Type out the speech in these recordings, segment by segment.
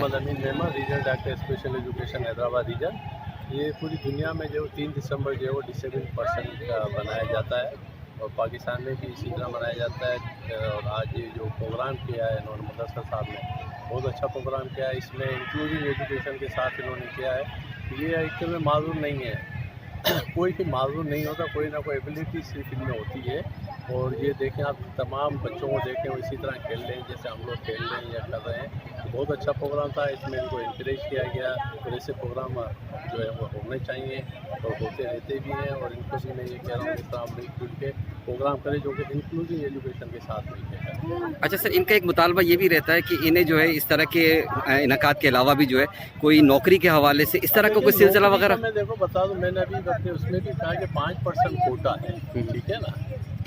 Mohammad Amin Memon, regional director special education Hyderabad region. ये पूरी दुनिया में जो 3 दिसंबर जो है वो डिसेबल्ड पर्सन का बनाया जाता है और पाकिस्तान में भी इसी तरह मनाया जाता है। और आज ये जो प्रोग्राम किया है इन्होंने मुदस्सर साहब ने बहुत अच्छा प्रोग्राम किया है। इसमें इंक्लूसिव एजुकेशन के साथ इन्होंने किया है। ये एक्चुअल में मालूम नहीं है कोई भी मालूम नहीं होता, कोई ना कोई एबिलिटी सिर्फ इनमें होती है। और ये देखें आप तमाम बच्चों को देखें वो इसी तरह खेल रहे हैं जैसे हम लोग खेल रहे हैं या कर रहे हैं। तो बहुत अच्छा प्रोग्राम था, इसमें इनको इंकरेज किया गया और ऐसे प्रोग्राम जो है वो होने चाहिए और होते रहते भी हैं। और इनको भी मैं ये कह रहा हूँ इस तरह आप मिलजुल के प्रोग्राम करें जो कि इंक्लूसिव एजुकेशन के साथ मिलकर करें। अच्छा सर, इनका एक मुतालबा ये भी रहता है कि इन्हें जो है इस तरह के इनकाद के अलावा भी जो है कोई नौकरी के हवाले से इस तरह का कोई सिलसिला वगैरह। मैं देखो बता दूँ, मैंने अभी अपने उसमें भी कहा कि 5% कोटा है, ठीक है ना।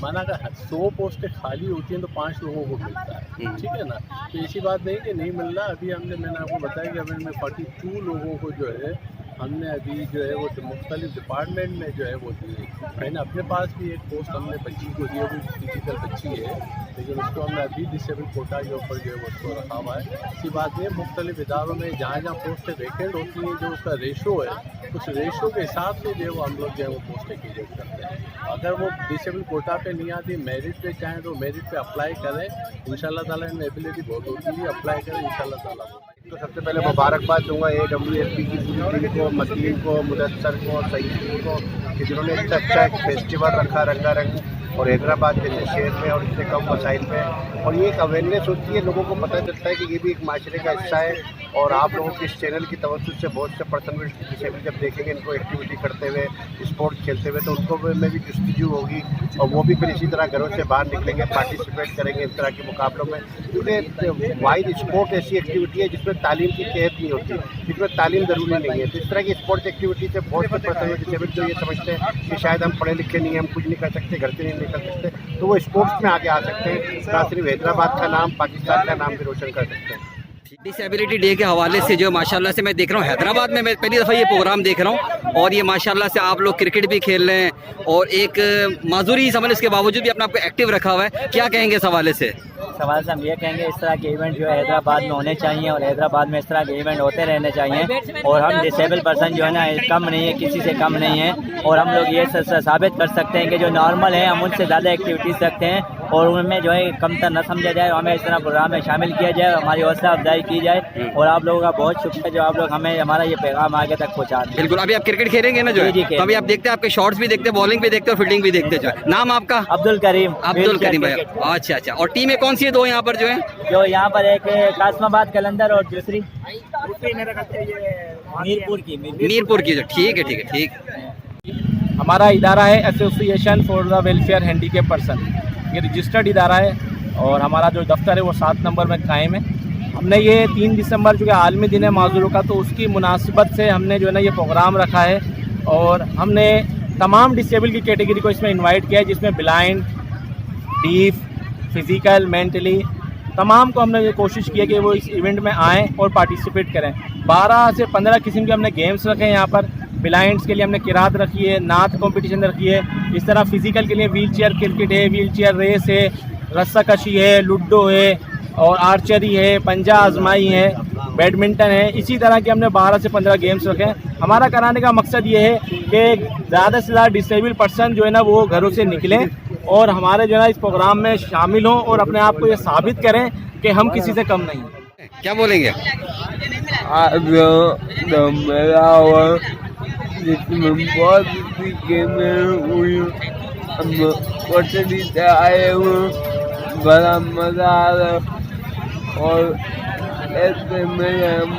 माना अगर 100 पोस्टें खाली होती हैं तो 5 लोगों को मिलता है, ठीक है ना। तो ऐसी बात नहीं कि नहीं मिल रहा। अभी मैंने आपको बताया कि अभी में 42 लोगों को जो है हमने अभी जो है वो मुख्तलिफ डिपार्टमेंट में जो है वो दी। मैंने अपने पास भी एक पोस्ट हमने बच्ची को दी है, वो फिजिकल बच्ची है, लेकिन उसको हमने अभी डिसेबल कोटा के ऊपर जो है वो उसको रखा हुआ है। ऐसी बात नहीं है, मुख्तलिफ इदारों में जहाँ जहाँ पोस्टें वैकेंट होती हैं जो उसका रेशो है उस रेशो के हिसाब से जो है वो हम लोग जो है वो पोस्टें क्रिएट करते हैं। अगर वो डिसेबल कोटा पे नहीं आती, मेरिट पे चाहें तो मेरिट पे अप्लाई करें, इंशाल्लाह ताला इनमें एबिलिटी बहुत होती है, अप्लाई करें इंशाल्लाह ताला। तो सबसे पहले मुबारकबाद दूंगा AWSP की पूरी टीम को, मकीन को, मुदस्सर को, सईद को कि जिन्होंने इतना अच्छा एक फेस्टिवल रखा रंगारंग और हैदराबाद जैसे शहर में और इतने कम वसाइल में। और ये एक अवेयरनेस होती है, लोगों को पता चलता है कि ये भी एक माशरे का हिस्सा है। और आप लोगों के इस चैनल की तवज्जो से बहुत से पर्सन डिसेबल जब देखेंगे इनको एक्टिविटी करते हुए, स्पोर्ट्स खेलते हुए, तो उनको में भी जुस्तजू होगी और वो भी फिर इसी तरह घरों से बाहर निकलेंगे, पार्टिसिपेट करेंगे इस तरह के मुकाबलों में। क्योंकि वाइड स्पोर्ट ऐसी एक्टिविटी है जिसमें तालीम की कैद नहीं होती, जिसमें तालीम ज़रूरी नहीं है। तो इस तरह की स्पोर्ट्स एक्टिविटी से बहुत से पर्सन डिसेबल जो ये समझते हैं कि शायद हम पढ़े लिखे नहीं हैं, हम कुछ नहीं कर सकते, घर से नहीं निकल सकते, तो वो स्पोर्ट्स में आगे आ सकते हैं। ना सिर्फ हैदराबाद का नाम, पाकिस्तान का नाम भी रोशन कर सकते हैं। डिसेबिलिटी डे के हवाले से जो माशाल्लाह से मैं देख रहा हूँ हैदराबाद में, मैं पहली दफ़ा ये प्रोग्राम देख रहा हूँ और ये माशाल्लाह से आप लोग क्रिकेट भी खेल रहे हैं और एक माजूरी समझ इसके बावजूद भी अपने आप को एक्टिव रखा हुआ है। क्या कहेंगे इस हवाले से? सवाल से हम ये कहेंगे इस तरह के इवेंट जो है हैदराबाद में होने चाहिए और हैदराबाद में इस तरह के इवेंट होते रहने चाहिए। और हम डिसेबल पर्सन जो है ना कम नहीं है, किसी से कम नहीं है। और हम लोग ये साबित कर सकते हैं कि जो नॉर्मल हैं हम उनसे ज़्यादा एक्टिविटीज़ रखते हैं और उनमें जो है कमतर न समझा जाए। हमें इस तरह प्रोग्राम में शामिल किया जाए, हमारी हौसला अफजाई की जाए। और आप लोगों का बहुत शुक्रिया जो आप लोग हमें हमारा ये पैगाम आगे तक पहुँचा दें। बिल्कुल, अभी आप क्रिकेट खेलेंगे ना जो है, तो अभी आप देखते हैं आपके शॉट्स भी देखते हैं, बॉलिंग भी देखते हैं, फील्डिंग भी देखते हैं। नाम आपका? अब्दुल करीम। अब्दुल करीम भाई, अच्छा अच्छा। और टीमें कौन सी है दो यहाँ पर जो है? जो यहाँ पर एक कासमाबाद कलंदर और दूसरी मीरपुर की। जो ठीक है ठीक है ठीक। हमारा इदारा है association for the welfare handicap person, ये रजिस्टर्ड इदारा है और हमारा जो दफ्तर है वो 7 नंबर में कायम है। हमने ये 3 दिसंबर जो कि आलमी दिन है माजूरों का, तो उसकी मुनासिबत से हमने जो है ना ये प्रोग्राम रखा है और हमने तमाम डिसेबल की कैटेगरी को इसमें इनवाइट किया है, जिसमें ब्लाइंड, डीफ, फिज़िकल, मेंटली तमाम को हमने ये कोशिश की है कि वो इस इवेंट में आएँ और पार्टिसिपेट करें। 12 से 15 किस्म के हमने गेम्स रखे हैं यहाँ पर। ब्लाइंड्स के लिए हमने किरात रखी है, नात कंपटीशन रखी है। इस तरह फिज़िकल के लिए व्हील चेयर क्रिकेट है, व्हील चेयर रेस है, रस्सा कशी है, लूडो है और आर्चरी है, पंजा आजमाई है, बैडमिंटन है। इसी तरह के हमने 12 से 15 गेम्स रखे हैं। हमारा कराने का मकसद ये है कि ज़्यादा से ज़्यादा डिसेबल पर्सन जो है ना वो घरों से निकलें और हमारे जो है ना इस प्रोग्राम में शामिल हों और अपने आप को ये साबित करें कि हम किसी से कम नहीं हैं। क्या बोलेंगे? जिसमें बहुत सी गेमें हुई, हम कोटरी से आए हुए, बड़ा मज़ा आ रहा और ऐसे में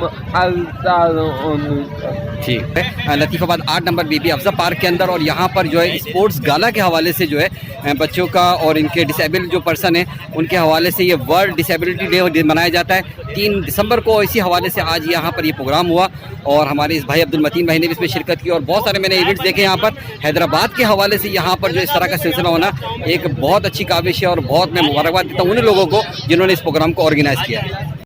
ठीक है। लतीफ़ाबाद 8 नंबर बीबी अफज़ा पार्क के अंदर और यहाँ पर जो है स्पोर्ट्स गाला के हवाले से जो है बच्चों का और इनके डिसेबल जो पर्सन है उनके हवाले से ये वर्ल्ड डिसेबिलिटी डे मनाया जाता है 3 दिसंबर को। इसी हवाले से आज यहाँ पर ये प्रोग्राम हुआ और हमारे इस भाई अब्दुल मतीन भाई ने भी इसमें शिरकत की और बहुत सारे मैंने इवेंट्स देखे यहाँ पर। हैदराबाद के हवाले से यहाँ पर जो इस तरह का सिलसिला होना एक बहुत अच्छी काविश है और बहुत मैं मुबारकबाद देता हूँ उन लोगों को जिन्होंने इस प्रोग्राम को ऑर्गेनाइज़ किया है।